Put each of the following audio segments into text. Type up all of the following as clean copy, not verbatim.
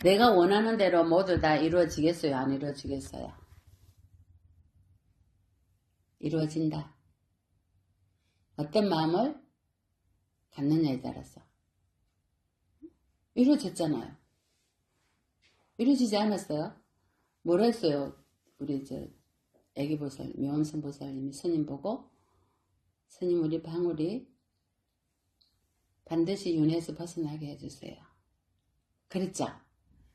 내가 원하는 대로 모두 다 이루어지겠어요? 안 이루어지겠어요? 이루어진다. 어떤 마음을 갖느냐에 따라서. 이루어졌잖아요. 이루어지지 않았어요? 뭐라 했어요? 우리 애기보살,妙音성 보살님이 스님 보고, 스님 우리 방울이 반드시 윤회에서 벗어나게 해주세요. 그랬죠?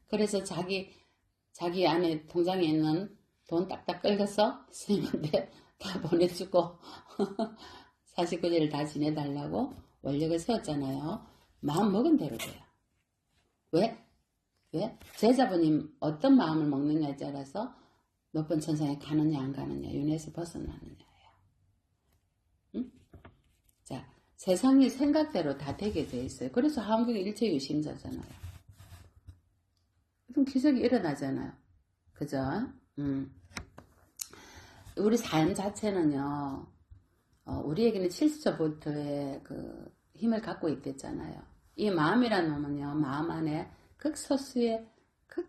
그래서 자기 안에 통장에 있는 돈 딱딱 끌어서 스님한테 다 보내주고 49제를 다 지내달라고 원력을 세웠잖아요. 마음 먹은 대로 돼요. 왜? 제자분이 어떤 마음을 먹느냐에 따라서 높은 천상에 가느냐 안 가느냐, 윤회에서 벗어나느냐예요. 응? 자, 세상이 생각대로 다 되게 돼 있어요. 그래서 하원경이 일체유심자잖아요. 그럼 기적이 일어나잖아요. 그죠? 우리 삶 자체는요, 우리에게는 70조 볼트의 그 힘을 갖고 있겠잖아요. 이 마음이라는 놈은요, 마음 안에 극소수의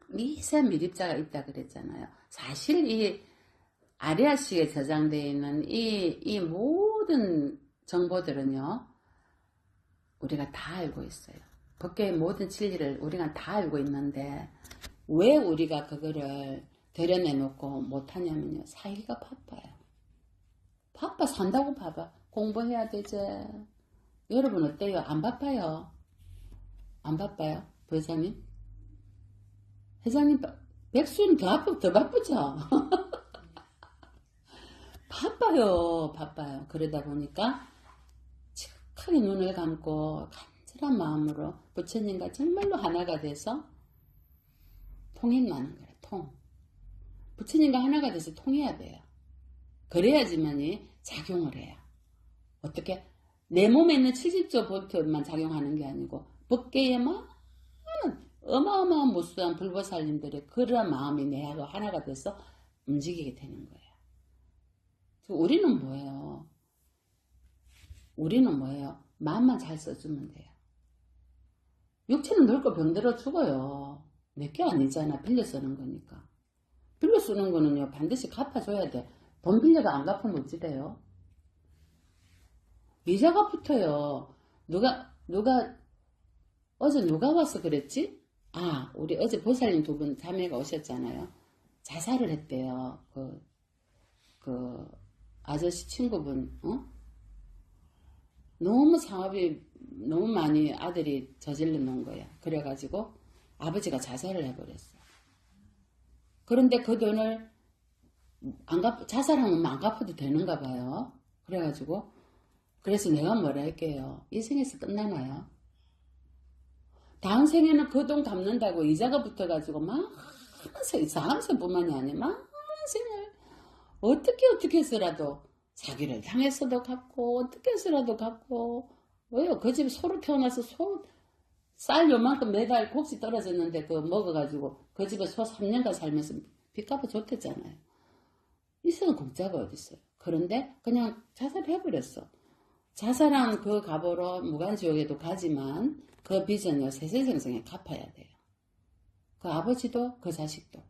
미세한 미립자가 있다 그랬잖아요. 사실 이 아리아식에 저장되어 있는 이 모든 정보들은요, 우리가 다 알고 있어요. 법계의 모든 진리를 우리가 다 알고 있는데 왜 우리가 그거를 들여내놓고 못하냐면요, 살기가 바빠요. 바빠. 산다고 바빠. 공부해야 되지. 여러분 어때요? 안 바빠요? 안 바빠요? 부회장님? 회장님, 백수는 더 바쁘죠? 바빠요. 그러다 보니까 크게 눈을 감고 간절한 마음으로 부처님과 정말로 하나가 돼서 통행하는 거예요. 부처님과 하나가 돼서 통해야 돼요. 그래야지만이 작용을 해요. 어떻게? 내 몸에 있는 70조 볼트만 작용하는 게 아니고 법계에 많은 어마어마한 무수한 불보살님들의 그러한 마음이 내하고 하나가 돼서 움직이게 되는 거예요. 우리는 뭐예요? 마음만 잘 써주면 돼요. 육체는 늙고 병들어 죽어요. 내게 아니잖아. 빌려 쓰는 거니까. 빌려 쓰는 거는요, 반드시 갚아줘야 돼. 돈 빌려가 안 갚으면 어찌 돼요? 이자가 붙어요. 어제 누가 와서 그랬지? 우리 어제 보살님 두 분 자매가 오셨잖아요. 자살을 했대요. 그 아저씨 친구분, 너무 상업이 너무 많이 아들이 저질러 놓은 거야. 그래가지고 아버지가 자살을 해버렸어. 그런데 그 돈을 자살하면 안 갚아도 되는가 봐요. 그래서 내가 뭐라 할게요. 이 생에서 끝나나요? 다음 생에는 그 돈 갚는다고 이자가 붙어가지고 많은 생, 사함생뿐만이 아니라 많은 생을 어떻게 해서라도 사기를 당해서도 갚고 어떻게 해서라도 갚고. 왜요? 그 집에 소로 태어나서 쌀 요만큼 매달 곡식 떨어졌는데 그거 먹어가지고 그 집에 소 3년간 살면서 빚 갚아줬댔잖아요. 이승은 공짜가 어딨어요. 그런데 그냥 자살해버렸어. 자살한 그 갑오로 무간지옥에도 가지만 그 빚은요, 세세생생에 갚아야 돼요. 그 아버지도 그 자식도.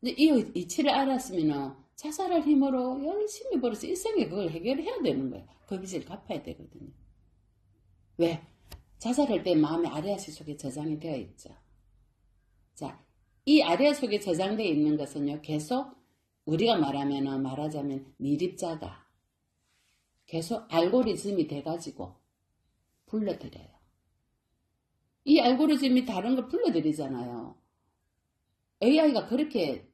근데 이 이치를 알았으면 자살할 힘으로 열심히 벌어서 일생에 그걸 해결해야 되는 거예요. 그 빚을 갚아야 되거든요. 왜? 자살할 때 마음의 아리아식 속에 저장이 되어 있죠. 자, 이 아리아 속에 저장되어 있는 것은요, 계속 우리가 말하자면 미립자가 계속 알고리즘이 돼가지고 불러들여요. 이 알고리즘이 다른 걸 불러들이잖아요. AI가 그렇게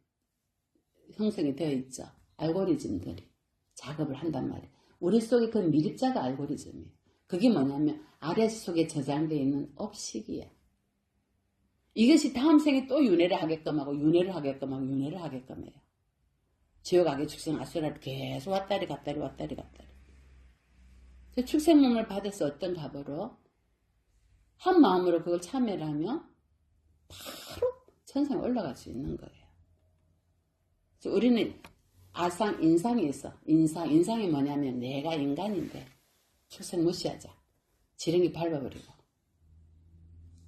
형성이 되어 있죠. 알고리즘들이 작업을 한단 말이에요. 우리 속에 그 미립자가 알고리즘이에요. 그게 뭐냐면 아래 속에 저장되어 있는 업식이에요. 이것이 다음 생에 또 윤회를 하게끔 하고 윤회를 하게끔 하고 윤회를 하게끔 해요. 지옥, 악의, 축생, 아수라를 계속 왔다리 갔다리. 축생몸을 받아서 어떤 답으로 한 마음으로 그걸 참여를 하면 바로 천상에 올라갈 수 있는 거예요. 그래서 우리는 인상이 있어. 인상이 뭐냐면 내가 인간인데 축생 무시하자. 지렁이 밟아버리고.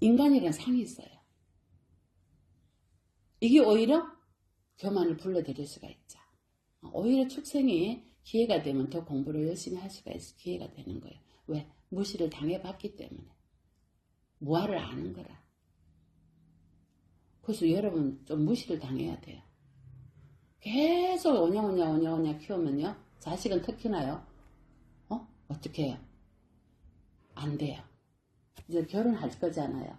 인간이란 상이 있어요. 이게 오히려 교만을 불러들일 수가 있죠. 오히려 축생이 기회가 되면 더 공부를 열심히 할 수가 있어 기회가 되는 거예요. 왜? 무시를 당해봤기 때문에. 무아를 아는 거라. 그래서 여러분 좀 무시를 당해야 돼요. 계속 오냐 키우면요. 자식은 특히나요. 어떻게 해요? 안 돼요. 이제 결혼할 거잖아요.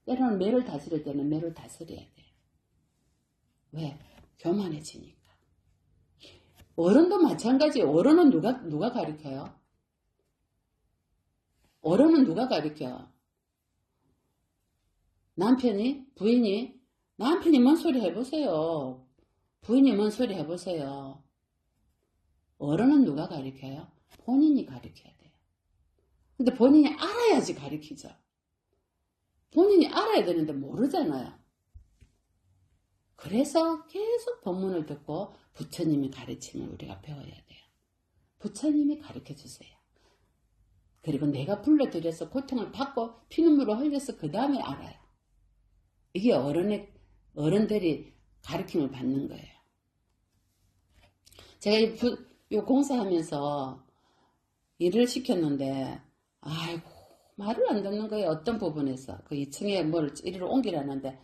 때로는 매를 다스릴 때는 매를 다스려야 돼요. 왜? 교만해지니까. 어른도 마찬가지예요. 어른은 누가 가르쳐요? 어른은 누가 가르쳐요? 남편이? 부인이? 남편이 뭔 소리 해보세요. 부인이 뭔 소리 해보세요. 어른은 누가 가르쳐요? 본인이 가르쳐야 돼요. 근데 본인이 알아야지 가르치죠. 본인이 알아야 되는데 모르잖아요. 그래서 계속 법문을 듣고 부처님의 가르침을 우리가 배워야 돼요. 부처님이 가르쳐 주세요. 그리고 내가 불러들여서 고통을 받고 피눈물을 흘려서 그 다음에 알아요. 이게 어른들이 가르침을 받는 거예요. 제가 이 공사하면서 일을 시켰는데 아이고 말을 안 듣는 거예요. 어떤 부분에서 그 2층에 뭘 이리로 옮기라는데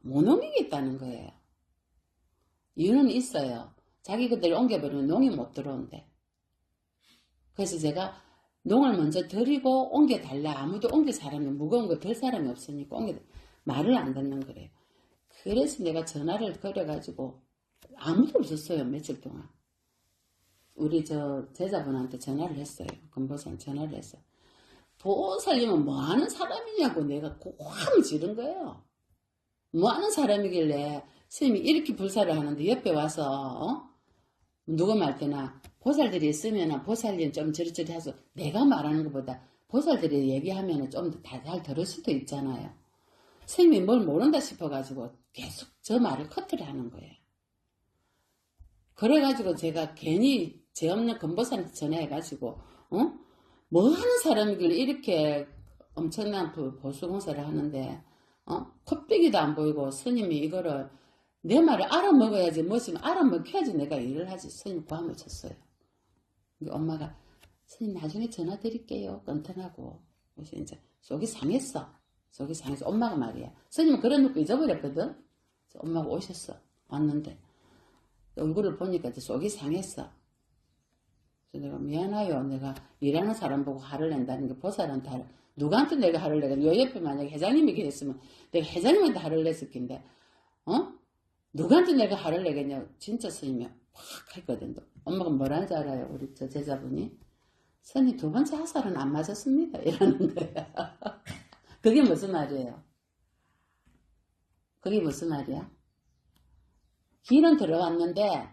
못 옮기겠다는 거예요. 이유는 있어요. 자기 그들 옮겨버리면 농이 못 들어온대. 그래서 제가 농을 먼저 드리고 옮겨달라. 아무도 옮길 사람이 무거운 거 들 사람이 없으니까 말을 안 듣는 거래요. 그래서 내가 전화를 걸어가지고 아무도 없었어요. 며칠 동안. 우리 제자분한테 전화를 했어요. 금보산 전화를 했어요. 보살님은 뭐하는 사람이냐고 내가 고함을 지른 거예요. 뭐하는 사람이길래 스님이 이렇게 불사를 하는데 옆에 와서 누가 말 때나 보살들이 있으면 보살님 좀 저리저리 해서 내가 말하는 것보다 보살들이 얘기하면 좀 더 잘 들을 수도 있잖아요. 스님이 뭘 모른다 싶어가지고 계속 저 말을 커트를 하는 거예요. 그래가지고 제가 괜히 죄 없는 금보살한테 전화해가지고 뭐 하는 사람이길래 이렇게 엄청난 보수공사를 하는데 코빼기도 안 보이고 스님이 이거를 내 말을 알아먹어야지 뭐지만 알아먹혀야지 내가 일을 하지. 스님 고함을 쳤어요. 엄마가 스님 나중에 전화 드릴게요. 끈끈하고 그래서 이제 속이 상했어. 엄마가 말이야. 스님은 그래 놓고 잊어버렸거든. 엄마가 오셨어. 왔는데 얼굴을 보니까 이제 속이 상했어. 그래서 내가 미안해요. 내가 일하는 사람 보고 화를 낸다는 게 보살한테 누구한테 내가 화를 내가 요 옆에 만약에 회장님이 계셨으면 내가 회장님한테 화를 냈을 텐데 누구한테 내가 화를 내겠냐. 진짜 스님이 확 했거든. 엄마가 뭐라는지 알아요. 우리 저 제자분이 스님 두 번째 화살은 안 맞았습니다. 이러는 거야. 그게 무슨 말이에요? 그게 무슨 말이야? 길은 들어왔는데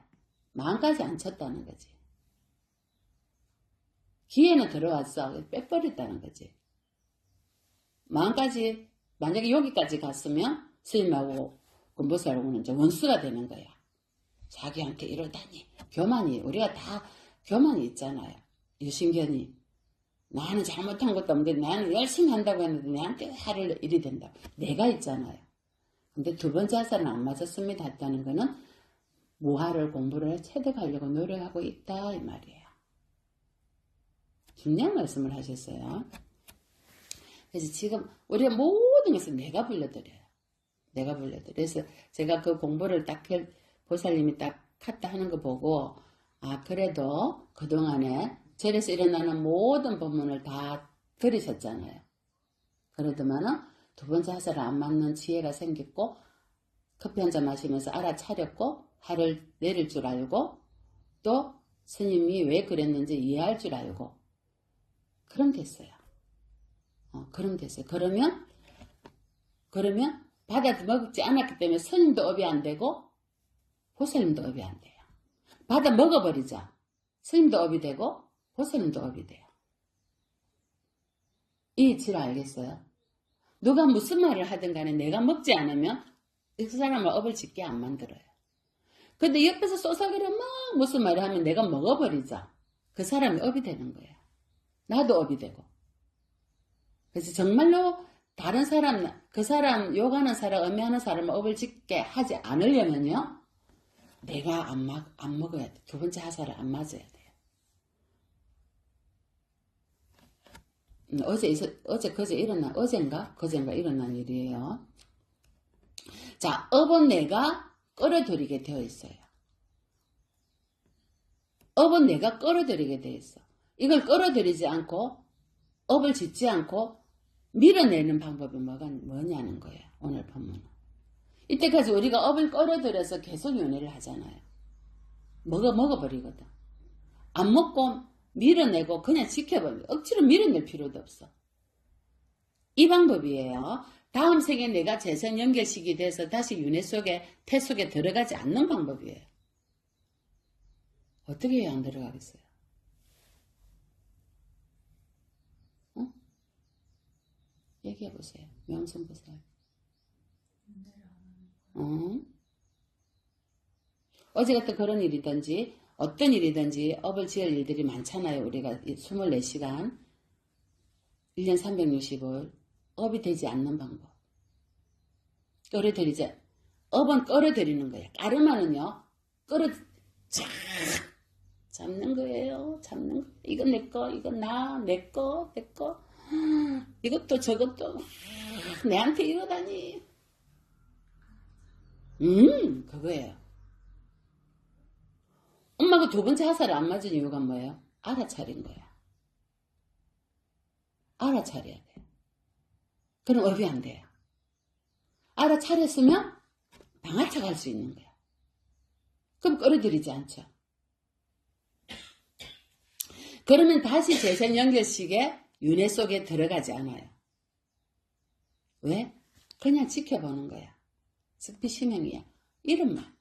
마음까지 안 쳤다는 거지. 기회는 들어왔어. 빼버렸다는 거지. 마음까지 만약에 여기까지 갔으면 스님하고 금보살하고는 이제 원수가 되는 거야. 자기한테 이러다니. 교만이 우리가 다 교만이 있잖아요. 유신견이. 나는 잘못한 것도 없는데 나는 열심히 한다고 했는데 내한테 화를 이리 된다. 내가 있잖아요. 근데 두 번째 화살은 안 맞았습니다 했다는 거는 무화를 공부를 체득하려고 노력하고 있다 이 말이에요. 중요한 말씀을 하셨어요. 그래서 지금 우리가 모든 것을 내가 불러드려요. 내가 불러드려요. 그래서 제가 그 공부를 딱 보살님이 딱 갔다 하는 거 보고 그래도 그동안에 절에서 일어나는 모든 법문을 다 들으셨잖아요. 그러더만은 두 번째 화살을 안 맞는 지혜가 생겼고 커피 한잔 마시면서 알아차렸고 화를 내릴 줄 알고 또 스님이 왜 그랬는지 이해할 줄 알고 그럼 됐어요. 그럼 됐어요. 그러면 받아먹지 않았기 때문에 스님도 업이 안 되고 보살님도 업이 안 돼요. 받아 먹어버리자. 스님도 업이 되고 보살님도 업이 돼요. 이 이치를 알겠어요? 누가 무슨 말을 하든 간에 내가 먹지 않으면 그 사람을 업을 짓게 안 만들어요. 근데 옆에서 쏘사기를 막 무슨 말을 하면 내가 먹어버리자. 그 사람이 업이 되는 거예요. 나도 업이 되고. 그래서 정말로 다른 사람, 그 사람, 욕하는 사람, 음해하는 사람 업을 짓게 하지 않으려면요, 내가 안 먹어야 돼. 두 번째 하사를 안 맞아야 돼요. 그젠가 일어난 일이에요. 자, 업은 내가 끌어들이게 되어 있어요. 업은 내가 끌어들이게 되어 있어. 이걸 끌어들이지 않고, 업을 짓지 않고, 밀어내는 방법이 뭐냐는 거예요. 오늘 본문은. 이때까지 우리가 업을 끌어들여서 계속 연애를 하잖아요. 먹어버리거든. 안 먹고 밀어내고 그냥 지켜버려. 억지로 밀어낼 필요도 없어. 이 방법이에요. 다음 생에 내가 재선 연결식이 돼서 다시 윤회 속에, 태 속에 들어가지 않는 방법이에요. 어떻게 해야 안 들어가겠어요? 어? 얘기해보세요. 명성 보세요. 어제 같은 그런 일이든지 어떤 일이든지 업을 지을 일들이 많잖아요. 우리가 24시간 1년 365일 업이 되지 않는 방법. 끌어들이자. 업은 끌어들이는 거예요. 까르마는요. 잡는 거예요. 잡는 거. 이건 내 거, 이건 내 거. 이것도 저것도 내한테 이러다니. 그거예요. 엄마가 두 번째 하사를 안 맞은 이유가 뭐예요? 알아차린 거야. 알아차려야 돼. 그럼 업이 안 돼요. 알아차렸으면 방아차 갈 수 있는 거야. 그럼 끌어들이지 않죠. 그러면 다시 재생 연결식에 윤회 속에 들어가지 않아요. 왜? 그냥 지켜보는 거야. 스피시명이야. 이름만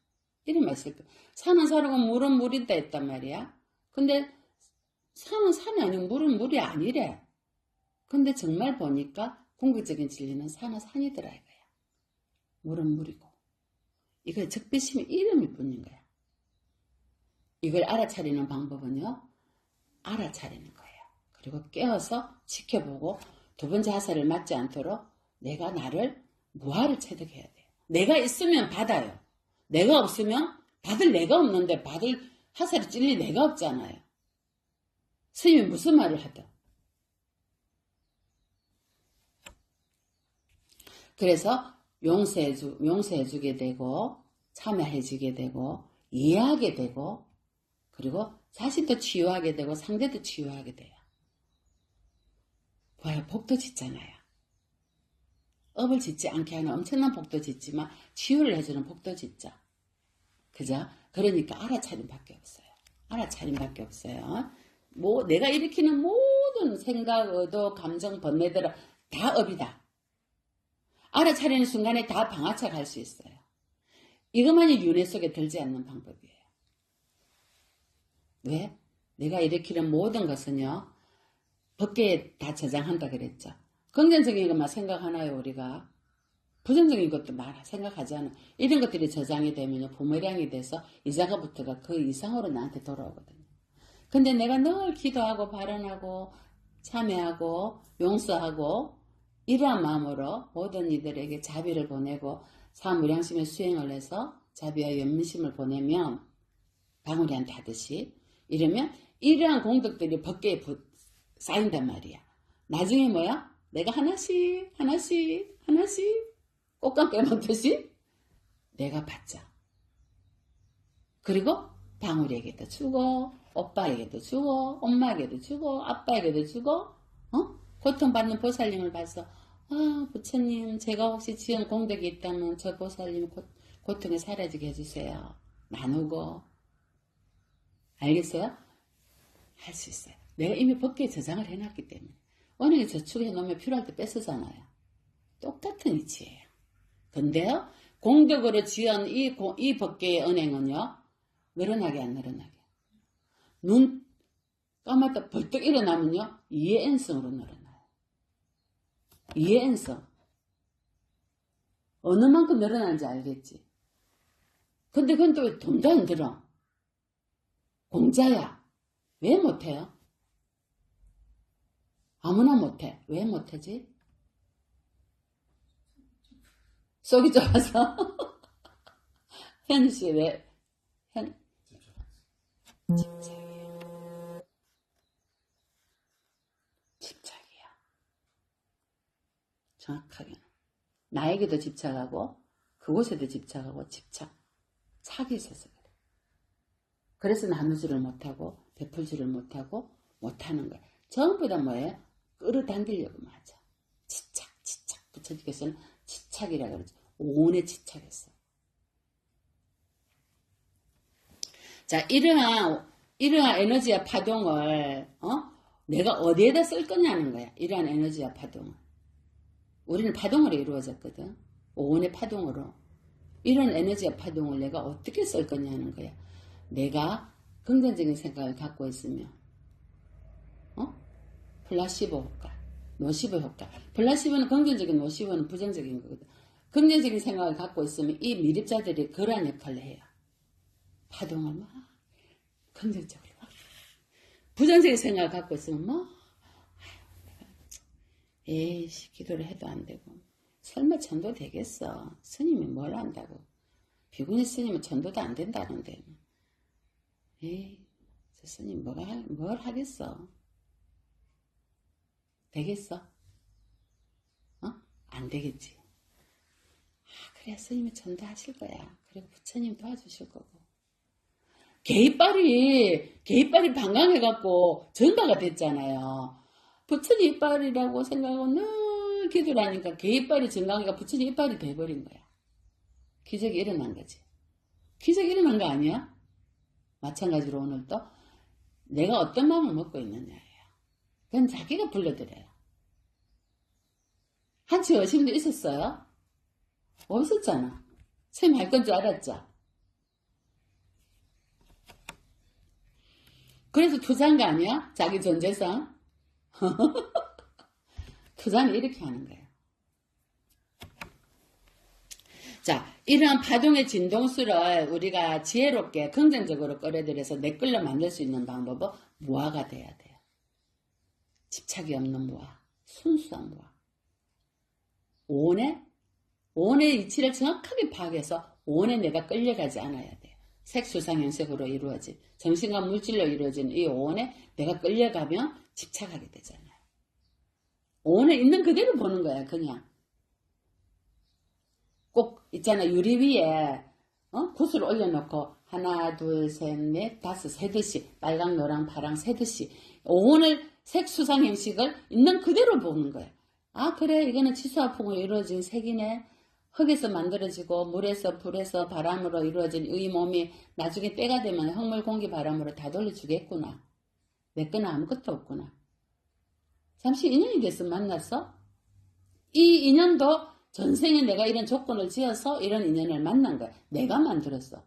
있을 거야. 산은 산이고 물은 물이다 했단 말이야. 근데 산은 산이 아니고 물은 물이 아니래. 근데 정말 보니까 궁극적인 진리는 산은 산이더라 이거야. 물은 물이고. 이거 적비심의 이름일 뿐인 거야. 이걸 알아차리는 방법은요. 알아차리는 거예요. 그리고 깨어서 지켜보고 두 번째 하사를 맞지 않도록 내가 나를 무하를 체득해야 돼요. 내가 있으면 받아요. 내가 없으면 받을 내가 없는데 받을 하사를 찔릴 내가 없잖아요. 스님이 무슨 말을 하든. 그래서 용서해주게 되고 참여해주게 되고 이해하게 되고 그리고 자신도 치유하게 되고 상대도 치유하게 돼요. 봐요. 복도 짓잖아요. 업을 짓지 않게 하는 엄청난 복도 짓지만 치유를 해주는 복도 짓죠. 그죠? 그러니까 알아차림밖에 없어요. 알아차림밖에 없어요. 내가 일으키는 모든 생각, 의도, 감정, 번뇌들은 다 업이다. 알아차리는 순간에 다 방아차 갈 수 있어요. 이것만이 윤회 속에 들지 않는 방법이에요. 왜? 내가 일으키는 모든 것은요. 법계에 다 저장한다 그랬죠. 긍정적인 것만 생각하나요 우리가? 부정적인 것도 생각하지 않아. 이런 것들이 저장이 되면 부메랑이 돼서 이자가부터가 그 이상으로 나한테 돌아오거든요. 근데 내가 늘 기도하고 발언하고 참여하고 용서하고 이러한 마음으로 모든 이들에게 자비를 보내고 사무량심의 수행을 해서 자비와 연민심을 보내면 방울이한테 하듯이 이러면 이러한 공덕들이 법계에 쌓인단 말이야. 나중에 뭐야? 내가 하나씩 꽃감 깨먹듯이 내가 받자. 그리고 방울이에게도 주고 오빠에게도 주고 엄마에게도 주고 아빠에게도 주고 고통받는 보살님을 봐서 부처님 제가 혹시 지은 공덕이 있다면 저 보살님 고통이 사라지게 해주세요. 나누고 알겠어요? 할 수 있어요. 내가 이미 법계에 저장을 해놨기 때문에 은행에 저축해 놓으면 필요할 때 뺏으잖아요. 똑같은 이치예요. 근데요 공덕으로 지은 이 법계의 은행은요 늘어나게 안 늘어나게 눈 까맣다 벌떡 일어나면요 이해엔성으로 늘어나요. 이해엔성 어느 만큼 늘어나는지 알겠지. 근데 그건 또 왜 돈도 안 들어. 공짜야. 왜 못해요? 아무나 못해. 왜 못하지? 속이 좁아서. 현희 씨 왜? 집착이야. 집착이야. 정확하게. 나에게도 집착하고 그곳에도 집착하고 착이 있어서 그래. 그래서 나누지를 못하고 베풀지를 못하고 못하는 거야. 전부 다 뭐예요? 끌어당기려고 하죠. 집착 부처님께서는 집착이라 그러죠. 온에 집착했어. 자, 이러한 에너지와 파동을 내가 어디에다 쓸 거냐는 거야. 이러한 에너지와 파동을. 우리는 파동으로 이루어졌거든. 온의 파동으로. 이런 에너지와 파동을 내가 어떻게 쓸 거냐는 거야. 내가 긍정적인 생각을 갖고 있으면 플라시보 효과, 노시보 효과. 플라시보는 긍정적인, 노시보는 부정적인 거거든. 긍정적인 생각을 갖고 있으면 이 미립자들이 그러한 역할을 해요. 파동을 막 긍정적으로 막. 부정적인 생각을 갖고 있으면 뭐 에이씨 기도를 해도 안 되고 설마 전도 되겠어. 스님이 뭘 한다고. 비구니 스님은 전도도 안 된다는데 에이 저 스님 뭘 하겠어. 되겠어? 안 되겠지. 그래 스님이 전도하실 거야. 그리고 부처님 도와주실 거고. 개이빨이 방광해갖고 전가가 됐잖아요. 부처님 이빨이라고 생각하고 늘 기도를 하니까 개이빨이 전강해가 부처님 이빨이 돼버린 거야. 기적이 일어난 거지. 기적이 일어난 거 아니야? 마찬가지로 오늘도 내가 어떤 마음을 먹고 있느냐예요. 그건 자기가 불러들여요. 한치 의심도 있었어요? 없었잖아. 쌤 할 건 줄 알았죠? 그래서 투자한 거 아니야? 자기 존재성? 투자는 이렇게 하는 거예요. 자, 이러한 파동의 진동수를 우리가 지혜롭게 긍정적으로 끌어들여서 내 끌로 만들 수 있는 방법은 무아가 돼야 돼요. 집착이 없는 무아, 순수한 무아. 온의 이치를 정확하게 파악해서 온에 내가 끌려가지 않아야 돼요. 색수상현색으로 이루어진 정신과 물질로 이루어진 이 온에 내가 끌려가면 집착하게 되잖아요. 온에 있는 그대로 보는 거야. 그냥 꼭 있잖아. 유리 위에 붓을 올려놓고 하나 둘 셋 넷 다섯 세듯이 빨강 노랑 파랑 세듯이 온을 색수상 형식을 있는 그대로 보는 거야. 아 그래 이거는 치수화풍으로 이루어진 색이네. 흙에서 만들어지고 물에서 불에서 바람으로 이루어진 이 몸이 나중에 때가 되면 흙물 공기 바람으로 다 돌려주겠구나. 내 거는 아무것도 없구나. 잠시 인연이 돼서 만났어? 이 인연도 전생에 내가 이런 조건을 지어서 이런 인연을 만난 거야. 내가 만들었어.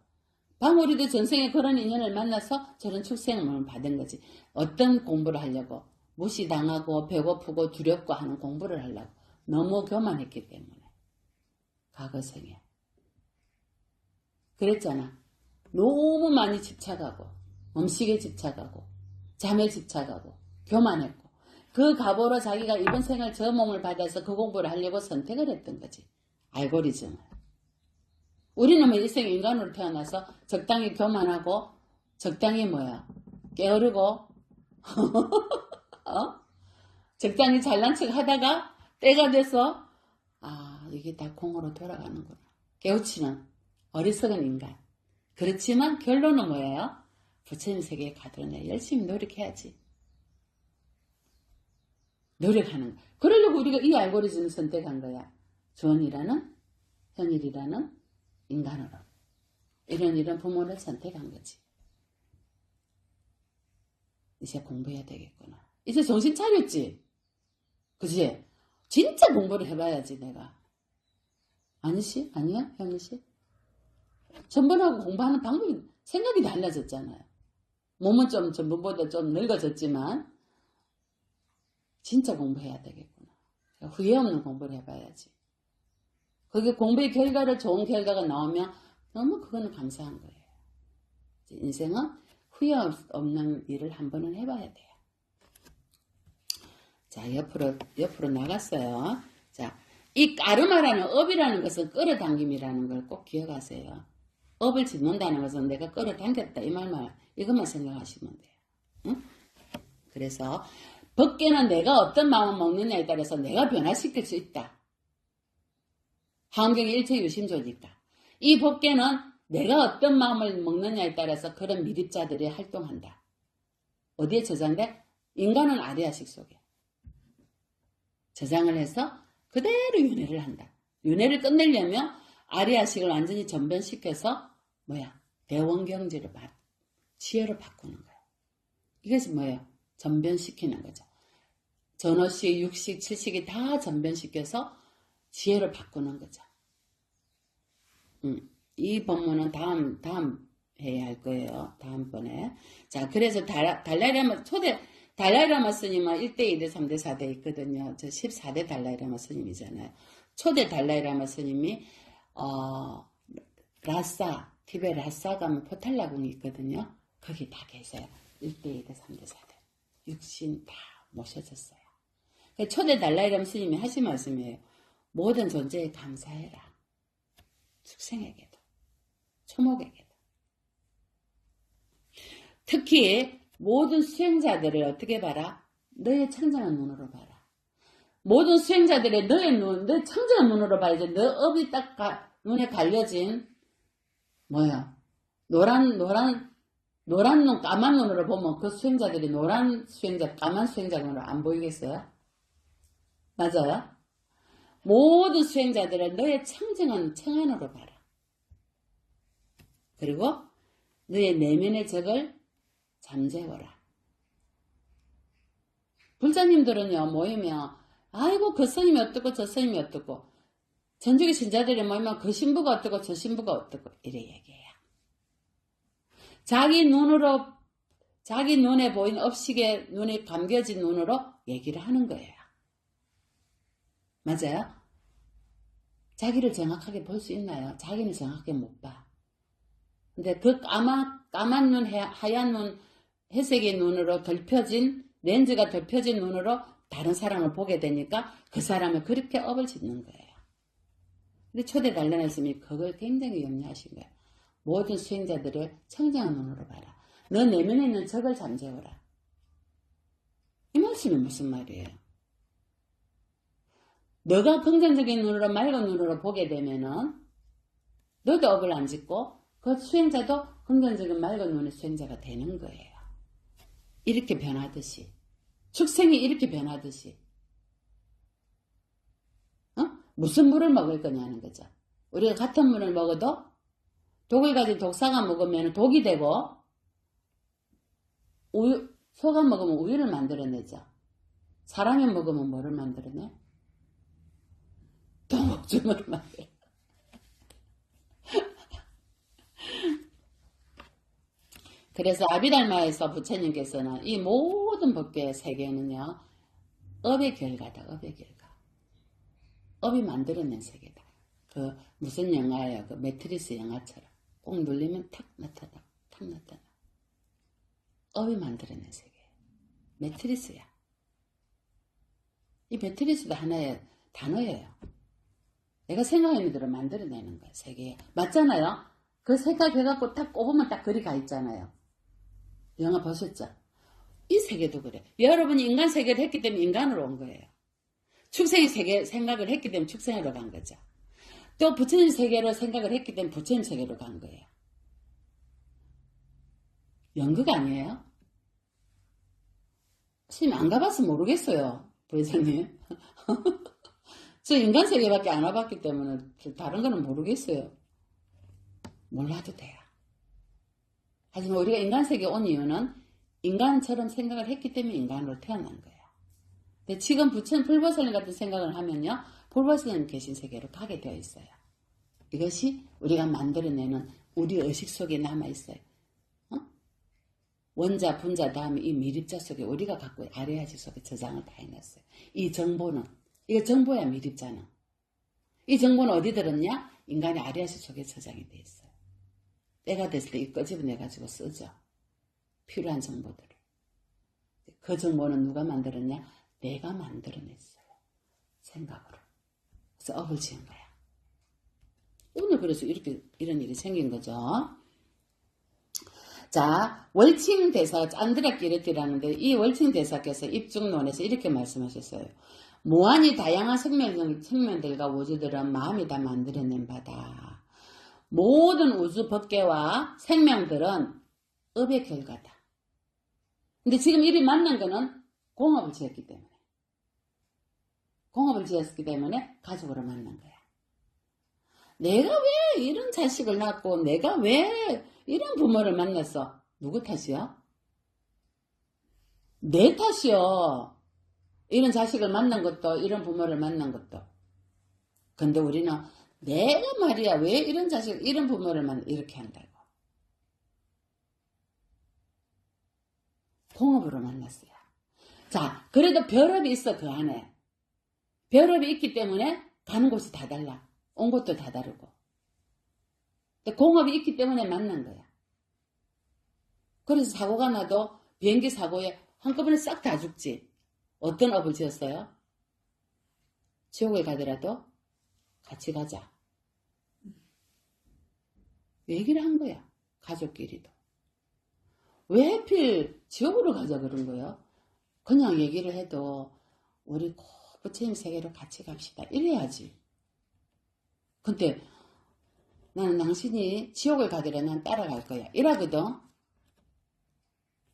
방울이도 전생에 그런 인연을 만나서 저런 출생을 받은 거지. 어떤 공부를 하려고? 무시당하고 배고프고 두렵고 하는 공부를 하려고. 너무 교만했기 때문에. 과거생에. 그랬잖아. 너무 많이 집착하고 음식에 집착하고 잠에 집착하고 교만했고 그 갑오로 자기가 이번 생을 저 몸을 받아서 그 공부를 하려고 선택을 했던 거지. 알고리즘을. 우리는 일생 인간으로 태어나서 적당히 교만하고 적당히 게으르고 적당히 잘난 척 하다가 때가 돼서 이게 다 공으로 돌아가는구나. 깨우치는 어리석은 인간. 그렇지만 결론은 뭐예요? 부처님 세계에 가도록 내가 열심히 노력해야지. 노력하는 거야. 그러려고 우리가 이 알고리즘을 선택한 거야. 주원이라는 현일이라는 인간으로. 이런 부모를 선택한 거지. 이제 공부해야 되겠구나. 이제 정신 차렸지? 그치? 진짜 공부를 해봐야지 내가. 아니시? 아니야? 현희씨? 전번하고 공부하는 방법이 생각이 달라졌잖아요. 몸은 좀 전번보다 좀 늙어졌지만 진짜 공부해야 되겠구나. 후회 없는 공부를 해봐야지. 그게 공부의 결과를 좋은 결과가 나오면 너무 그거는 감사한 거예요. 인생은 후회 없는 일을 한 번은 해봐야 돼요. 자, 옆으로 나갔어요. 자, 이 까르마라는 업이라는 것은 끌어당김이라는 걸 꼭 기억하세요. 업을 짓는다는 것은 내가 끌어당겼다 이 말만 이것만 생각하시면 돼요. 응? 그래서 법계는 내가 어떤 마음을 먹느냐에 따라서 내가 변화시킬 수 있다. 화엄경의 일체유심조니까. 이 법계는 내가 어떤 마음을 먹느냐에 따라서 그런 미립자들이 활동한다. 어디에 저장돼? 인간은 아리아식 속에. 저장을 해서 그대로 윤회를 한다. 윤회를 끝내려면 아리아식을 완전히 전변시켜서 대원경지로 지혜로 바꾸는 거예요. 이것이 뭐예요? 전변시키는 거죠. 전어식, 육식, 칠식이 다 전변시켜서 지혜로 바꾸는 거죠. 이 법문은 다음 해야 할 거예요. 다음번에. 자, 그래서 달라이라마 스님은 1대, 2대, 3대, 4대 있거든요. 저 14대 달라이라마 스님이잖아요. 초대 달라이라마 스님이, 티베 라싸 가면 포탈라궁이 있거든요. 거기 다 계세요. 1대, 2대, 3대, 4대. 육신 다 모셔졌어요. 초대 달라이라마 스님이 하신 말씀이에요. 모든 존재에 감사해라. 축생에게도, 초목에게도. 특히 모든 수행자들을 어떻게 봐라? 너의 청정한 눈으로 봐라. 모든 수행자들의 너의 청정한 눈으로 봐야지. 너 업이 딱 눈에 갈려진 노란 눈, 까만 눈으로 보면 그 수행자들이 노란 수행자, 까만 수행자 눈으로 안 보이겠어요? 맞아요? 모든 수행자들은 너의 청정한 청안으로 봐라. 그리고 너의 내면의 적을 잠재워라. 불자님들은요, 모이면, 아이고, 그 스님이 어떻고, 저 스님이 어떻고, 전주기 신자들이 모이면 그 신부가 어떻고, 저 신부가 어떻고, 이래 얘기해요. 자기 눈에 보인 업식에 눈에 감겨진 눈으로 얘기를 하는 거예요. 맞아요? 자기를 정확하게 볼 수 있나요? 자기는 정확하게 못 봐. 근데 그 까만 눈, 하얀 눈, 회색의 눈으로 렌즈가 덮여진 눈으로 다른 사람을 보게 되니까 그 사람을 그렇게 업을 짓는 거예요. 근데 초대 달라나 스님이 그걸 굉장히 염려하신 거예요. 모든 수행자들을 청정한 눈으로 봐라. 너 내면에 있는 적을 잠재워라. 이 말씀이 무슨 말이에요? 너가 긍정적인 눈으로 맑은 눈으로 보게 되면은 너도 업을 안 짓고 그 수행자도 긍정적인 맑은 눈의 수행자가 되는 거예요. 이렇게 변하듯이. 축생이 이렇게 변하듯이. 무슨 물을 먹을 거냐는 거죠. 우리가 같은 물을 먹어도 독을 가진 독사가 먹으면 독이 되고 소가 먹으면 우유를 만들어내죠. 사람이 먹으면 뭐를 만들어내? 동옥주물을 만들어. 그래서 아비달마에서 부처님께서는 이 모든 법계의 세계는요, 업의 결과다, 업의 결과. 업이 만들어낸 세계다. 그 무슨 영화예요? 그 매트리스 영화처럼. 꼭 눌리면 탁 나타나, 탁 나타나. 업이 만들어낸 세계. 매트리스야. 이 매트리스도 하나의 단어예요. 내가 생각하는 대로 만들어내는 거야, 세계에. 맞잖아요? 그 생각해갖고 딱 꼽으면 딱 글이 가 있잖아요. 영화 보셨죠? 이 세계도 그래. 여러분이 인간 세계를 했기 때문에 인간으로 온 거예요. 축생의 세계 생각을 했기 때문에 축생으로 간 거죠. 또 부처님 세계로 생각을 했기 때문에 부처님 세계로 간 거예요. 연극 아니에요? 선생님 안 가봐서 모르겠어요. 부회장님. 저 인간 세계밖에 안 와봤기 때문에 다른 거는 모르겠어요. 몰라도 돼요. 하지만 우리가 인간 세계에 온 이유는 인간처럼 생각을 했기 때문에 인간으로 태어난 거예요. 근데 지금 부처님 불보살님 같은 생각을 하면요, 불보살님 계신 세계로 가게 되어 있어요. 이것이 우리가 만들어내는 우리 의식 속에 남아있어요. 원자, 분자 다음에 이 미립자 속에 우리가 갖고 아래아식 속에 저장을 다 해놨어요. 이 정보는, 이거 정보야, 미립자는. 이 정보는 어디 들었냐? 인간의 아래아식 속에 저장이 되어 있어요. 때가 됐을 때 이 끄집어내가지고 쓰죠. 필요한 정보들을. 그 정보는 누가 만들었냐? 내가 만들어냈어요. 생각으로. 그래서 업을 지은 거야. 오늘 그래서 이런 일이 생긴 거죠. 자, 월칭 대사 짠드라끼리띠라는데 이 월칭 대사께서 입중론에서 이렇게 말씀하셨어요. 무한히 다양한 생명들과 우주들은 마음이 다 만들어낸 바다. 모든 우주 법계와 생명들은 업의 결과다. 근데 지금 이리 만난 거는 공업을 지었기 때문에. 공업을 지었기 때문에 가족으로 만난 거야. 내가 왜 이런 자식을 낳고 내가 왜 이런 부모를 만났어? 누구 탓이야? 내 탓이요. 이런 자식을 만난 것도 이런 부모를 만난 것도. 근데 우리는 내가 말이야 왜 이런 자식 이런 부모를 만나 이렇게 한다고. 공업으로 만났어요. 자, 그래도 별업이 있어 그 안에. 별업이 있기 때문에 가는 곳이 다 달라. 온 곳도 다 다르고. 공업이 있기 때문에 만난 거야. 그래서 사고가 나도 비행기 사고에 한꺼번에 싹 다 죽지. 어떤 업을 지었어요? 지옥에 가더라도 같이 가자. 얘기를 한 거야. 가족끼리도. 왜 하필 지옥으로 가자 그런 거예요? 그냥 얘기를 해도 우리 꼭 부처님 세계로 같이 갑시다. 이래야지. 근데 나는 당신이 지옥을 가더라 난 따라갈 거야. 이러거든.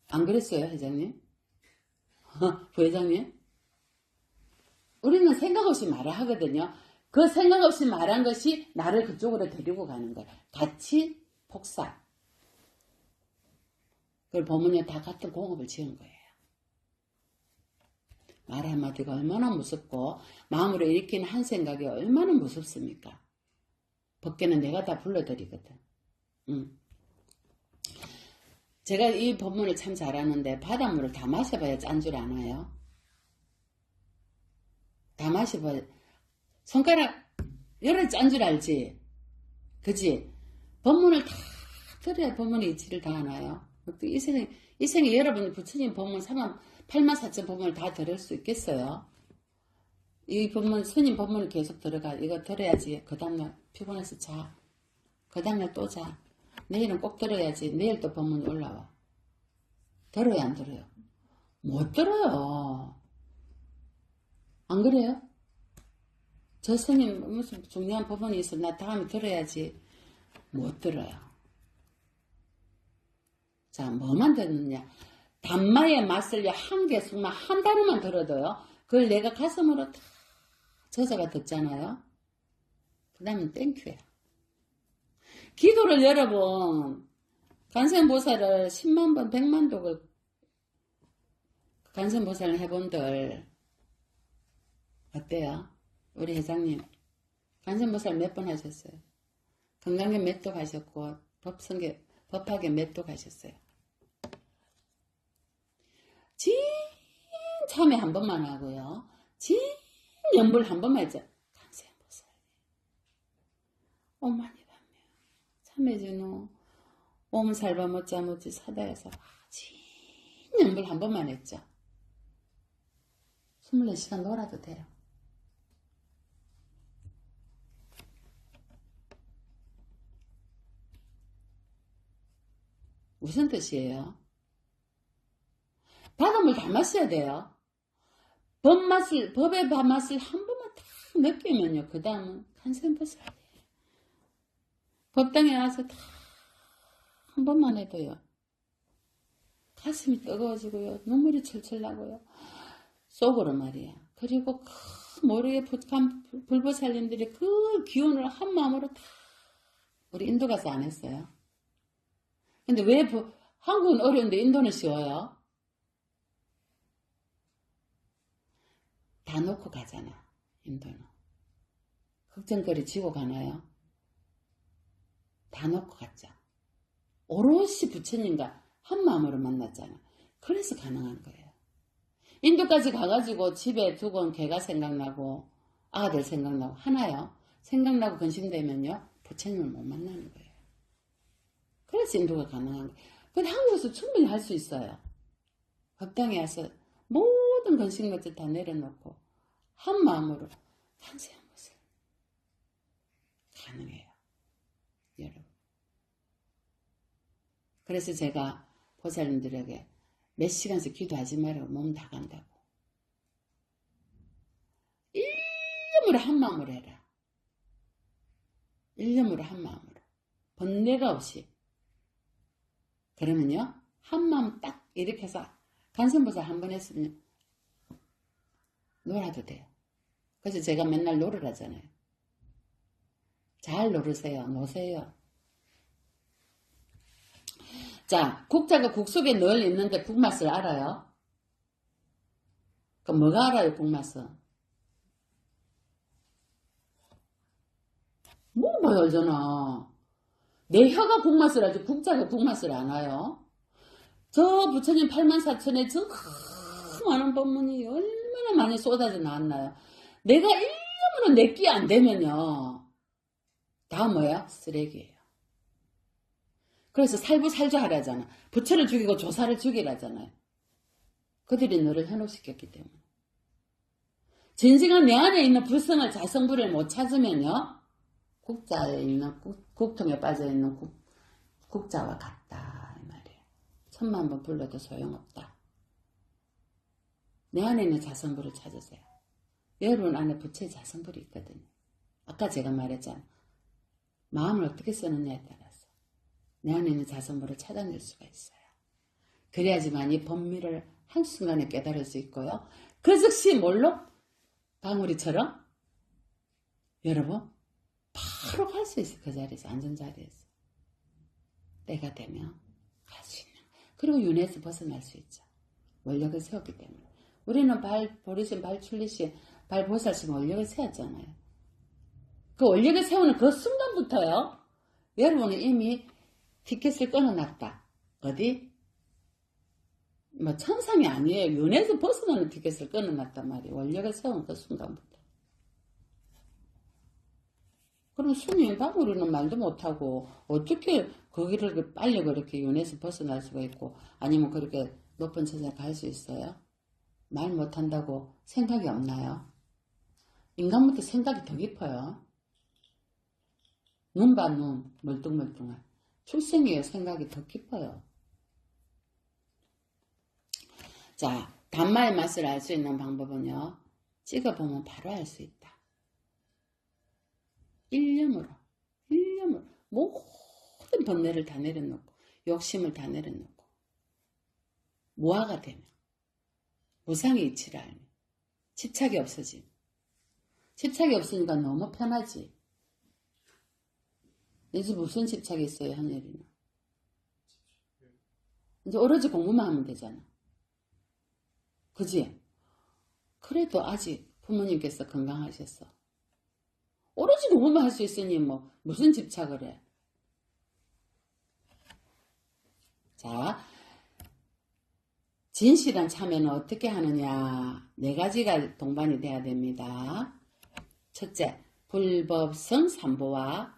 안 그랬어요, 회장님? 부회장님? 우리는 생각 없이 말을 하거든요. 그 생각 없이 말한 것이 나를 그쪽으로 데리고 가는 거야. 같이 복사. 그걸 보면 다 같은 공업을 지은 거예요. 말 한마디가 얼마나 무섭고 마음으로 일으키는 한 생각이 얼마나 무섭습니까? 법계는 내가 다 불러드리거든. 제가 이 법문을 참 잘하는데 바닷물을 다 마셔봐야 짠 줄 아나요? 다 마셔봐야 손가락 열어 짠 줄 알지? 그지? 법문을 다 들어야 법문의 이치를 다 아나요? 이 생에 여러분이 부처님 법문 84,000 법문을 다 들을 수 있겠어요? 이 법문, 스님 법문을 계속 들어가. 이거 들어야지. 그 다음날 피곤해서 자. 그 다음날 또 자. 내일은 꼭 들어야지. 내일 또 법문이 올라와. 들어요, 안 들어요? 못 들어요. 안 그래요? 저 스님 무슨 중요한 법문이 있어. 나 다음에 들어야지. 못 들어요. 자, 뭐만 듣느냐. 단마의 맛을 한 개씩만 한 단어만 들어도요. 그걸 내가 가슴으로 다 저자가 듣잖아요. 그 다음엔 땡큐야. 기도를 여러분 간센보살을 10만 번 100만 독을 간센보살을 해본들 어때요? 우리 회장님 간센보살 몇 번 하셨어요? 건강에 몇 독 하셨고 법학에 몇 독 하셨어요? 진 참회 한 번만 하고요. 진 연불 한 번만 했죠. 간센보살 오만이 밤며 참회진호 몸살바 못자 못지 사다여서 진 연불 한 번만 했죠. 24시간 놀아도 돼요. 무슨 뜻이에요? 바닷물 다 마셔야 돼요. 법의 맛을 한 번만 딱 느끼면요. 그 다음은 간센보살. 법당에 와서 딱 한 번만 해도요. 가슴이 뜨거워지고요. 눈물이 철철 나고요. 속으로 말이야. 그리고 그 모르게 불보살님들이 그 기운을 한 마음으로 다 우리 인도 가서 안 했어요. 근데 왜 한국은 어려운데 인도는 쉬워요? 다 놓고 가잖아. 인도는. 걱정거리 지고 가나요? 다 놓고 갔죠. 오롯이 부처님과 한 마음으로 만났잖아. 그래서 가능한 거예요. 인도까지 가가지고 집에 두고 개가 생각나고 아들 생각나고 하나요? 생각나고 근심되면요. 부처님을 못 만나는 거예요. 그래서 인도가 가능한 거예요. 근데 한국에서 충분히 할 수 있어요. 법당에 와서 모든 근심 것들 다 내려놓고 한 마음으로 간세한 것을 가능해요. 여러분. 그래서 제가 보살님들에게 몇 시간씩 기도하지 말고 몸 다 간다고. 일념으로 한 마음으로 해라. 일념으로 한 마음으로. 번뇌가 없이. 그러면요. 한 마음 딱 이렇게 해서 간선보살 한 번 했으면 놀아도 돼요. 그래서 제가 맨날 놀으라잖아요. 잘 놀으세요. 노세요. 자, 국자가 국 속에 늘 있는데 국맛을 알아요? 그럼 뭐가 알아요, 국맛은? 뭐가 알잖아. 내 혀가 국맛을 알지 국자가 국맛을 안 알아요? 저 부처님 84,000에 저 많은 법문이 얼마나 많이 쏟아져 나왔나요? 내가 일념으로 내끼 안 되면요. 다 뭐야? 쓰레기예요. 그래서 살부살조 하라잖아. 부처를 죽이고 조사를 죽이라잖아요. 그들이 너를 현혹시켰기 때문에. 진정한 내 안에 있는 불성을 자성불을 못 찾으면요. 국자에 있는 국통에 빠져있는 국자와 같다 이 말이에요. 10,000번 불러도 소용없다. 내 안에 있는 자성불을 찾으세요. 여러분 안에 부처의 자성불이 있거든요. 아까 제가 말했잖아. 마음을 어떻게 쓰느냐에 따라서 내 안에 있는 자성불을 찾아낼 수가 있어요. 그래야지만 이 법미를 한순간에 깨달을 수 있고요. 그 즉시 뭘로? 방울이처럼 여러분 바로 갈 수 있어요. 그 자리에서 앉은 자리에서. 때가 되면 갈 수 있는. 그리고 윤회에서 벗어날 수 있죠. 원력을 세웠기 때문에. 우리는 보리신, 발출리신, 발보살신 원력을 세웠잖아요. 그 원력을 세우는 그 순간부터요. 여러분은 이미 티켓을 끊어놨다. 어디? 뭐 천상이 아니에요. 윤회에서 벗어나는 티켓을 끊어놨단 말이에요. 원력을 세운 그 순간부터. 그럼 스님 방울이는 말도 못하고 어떻게 거기를 빨리 그렇게 윤회에서 벗어날 수가 있고 아니면 그렇게 높은 천상에 갈 수 있어요? 말 못한다고 생각이 없나요? 인간부터 생각이 더 깊어요. 눈 봐 눈, 멀뚱멀뚱한. 출생이에요. 생각이 더 깊어요. 자, 단마의 맛을 알 수 있는 방법은요. 찍어보면 바로 알 수 있다. 일념으로 모든 번뇌를 다 내려놓고 욕심을 다 내려놓고 무아가 되면 무상의 이치를 알면 집착이 없어짐. 집착이 없으니까 너무 편하지. 이제 무슨 집착이 있어요, 한예리는? 이제 오로지 공부만 하면 되잖아. 그지? 그래도 아직 부모님께서 건강하셨어. 오로지 공부만 할 수 있으니 뭐 무슨 집착을 해? 자, 진실한 참여는 어떻게 하느냐? 4가지가 동반이 돼야 됩니다. 첫째, 불법성 삼보와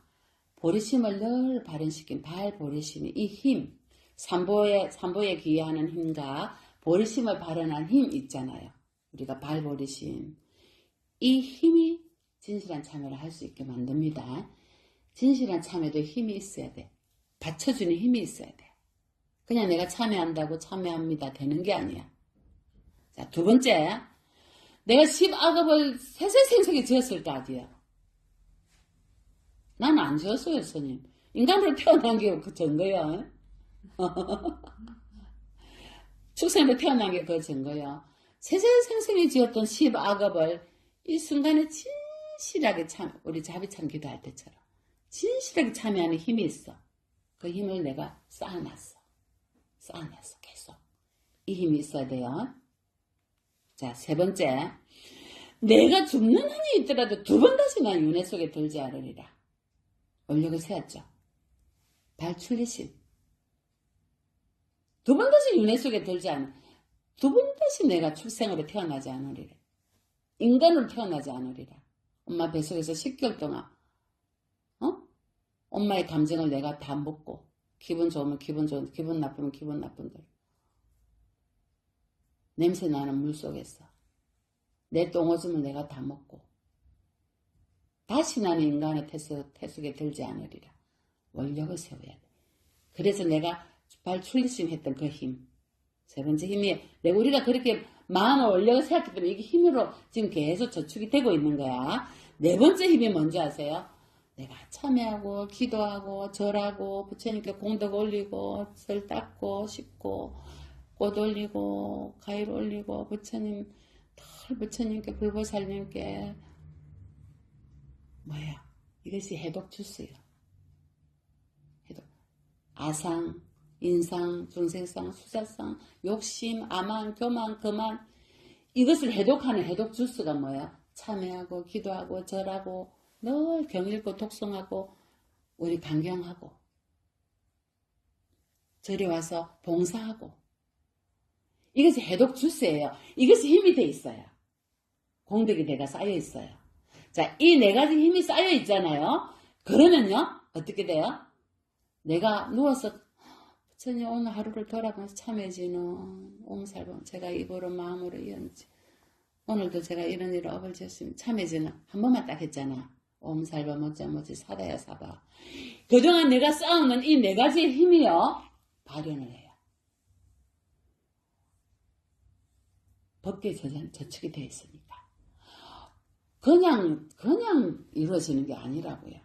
보리심을 늘 발현시킨 발보리심이 이 힘, 삼보에 기여하는 힘과 보리심을 발현한 힘 있잖아요. 우리가 발보리심. 이 힘이 진실한 참여를 할 수 있게 만듭니다. 진실한 참여도 힘이 있어야 돼. 받쳐주는 힘이 있어야 돼. 그냥 내가 참여한다고 참여합니다. 되는 게 아니야. 자, 2번째. 내가 10악업을 세세생생히 지었을 거 아니에요. 난 안 지었어요, 스님. 인간으로 태어난 게 그 증거야. 축생으로 태어난 게 그 증거야. 세세생생히 지었던 10악업을 이 순간에 진실하게 우리 자비참 기도할 때처럼 진실하게 참여하는 힘이 있어. 그 힘을 내가 쌓아놨어. 계속. 이 힘이 있어야 돼요. 자, 3번째. 내가 죽는 한이 있더라도 2번 다시 난 윤회 속에 들지 않으리라. 원력을 세웠죠. 발출리심. 2번 다시 윤회 속에 들지 않아. 2번 다시 내가 출생으로 태어나지 않으리라. 인간으로 태어나지 않으리라. 엄마 뱃속에서 10개월 동안 엄마의 감정을 내가 다 먹고 기분 좋으면 기분 좋은, 기분 나쁘면 기분 나쁜 대로. 냄새 나는 물 속에서 내 똥오줌을 내가 다 먹고 다시 나는 인간의 태속에 들지 않으리라. 원력을 세워야 돼. 그래서 내가 발출리심 했던 그 힘. 세 번째 힘이, 우리가 그렇게 마음을 원력을 세웠기 때문에 이게 힘으로 지금 계속 저축이 되고 있는 거야. 네 번째 힘이 뭔지 아세요? 내가 참여하고, 기도하고, 절하고, 부처님께 공덕 올리고, 절 닦고, 씻고, 꽃 올리고, 과일 올리고, 부처님께, 불보살님께, 뭐야? 이것이 해독 주스예요. 해독. 아상, 인상, 중생상, 수자상, 욕심, 아만, 교만, 거만, 이것을 해독하는 해독 주스가 뭐야? 참회하고, 기도하고, 절하고, 늘 경일고, 독송하고, 우리 강경하고, 절에 와서 봉사하고, 이것이 해독 주스예요. 이것이 힘이 돼 있어요. 공덕이 내가 쌓여 있어요. 자, 이 네 가지 힘이 쌓여 있잖아요. 그러면요, 어떻게 돼요? 내가 누워서, 부처님 오늘 하루를 돌아보면서 참해지는 옴살범, 제가 입으로 마음으로 이언지, 오늘도 제가 이런 일을 업을 지었으면 참해지는 한 번만 딱 했잖아. 옴살범 어쩌뭐지 사다야 사바. 그동안 내가 쌓아놓은 이 네 가지의 힘이요, 발현을 해요. 법계 저축이 되어 있으니까. 그냥 이루어지는 게 아니라고요.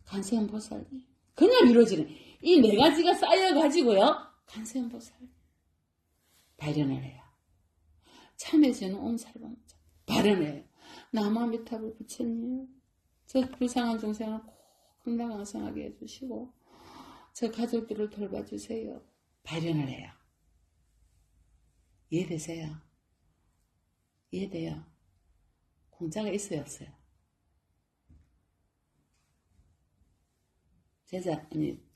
간세음보살. 그냥 이루어지는, 이 네 가지가 쌓여가지고요, 간세음보살. 발현을 해요. 참해지는 옴살범. 발현해요. 남아미타불 부처님. 저 불쌍한众생을 꼭 건강왕성하게 해주시고, 저 가족들을 돌봐주세요. 발현을 해요. 이해되세요? 이해돼요? 공짜가 있어요, 없어요?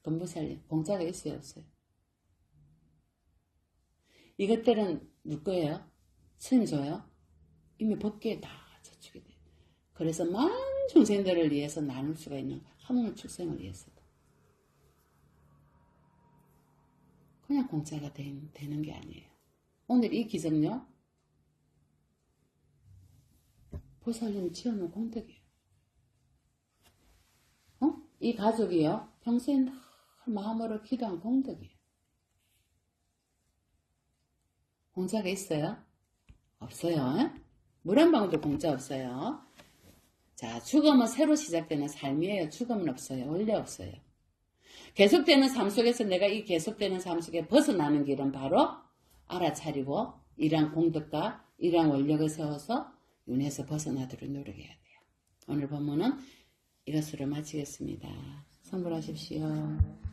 건보살님, 공짜가 있어요, 없어요? 이것들은 누구예요? 스님 줘요? 이미 법계에 다 저축이 돼요. 그래서 많은 중생들을 위해서 나눌 수가 있는 화문을 축생을 위해서도. 그냥 공짜가 되는 게 아니에요. 오늘 이 기적요, 보살님 지어놓은 공덕이에요. 이 가족이요, 평소에 늘 마음으로 기도한 공덕이에요. 공짜가 있어요? 없어요. 물 한 방울도 공짜 없어요. 자, 죽음은 새로 시작되는 삶이에요. 죽음은 없어요. 원래 없어요. 계속되는 삶 속에서 내가 이 계속되는 삶 속에 벗어나는 길은 바로 알아차리고 이러한 공덕과 이러한 원력을 세워서 윤회에서 벗어나도록 노력해야 돼요. 오늘 본문은 이것으로 마치겠습니다. 선물하십시오.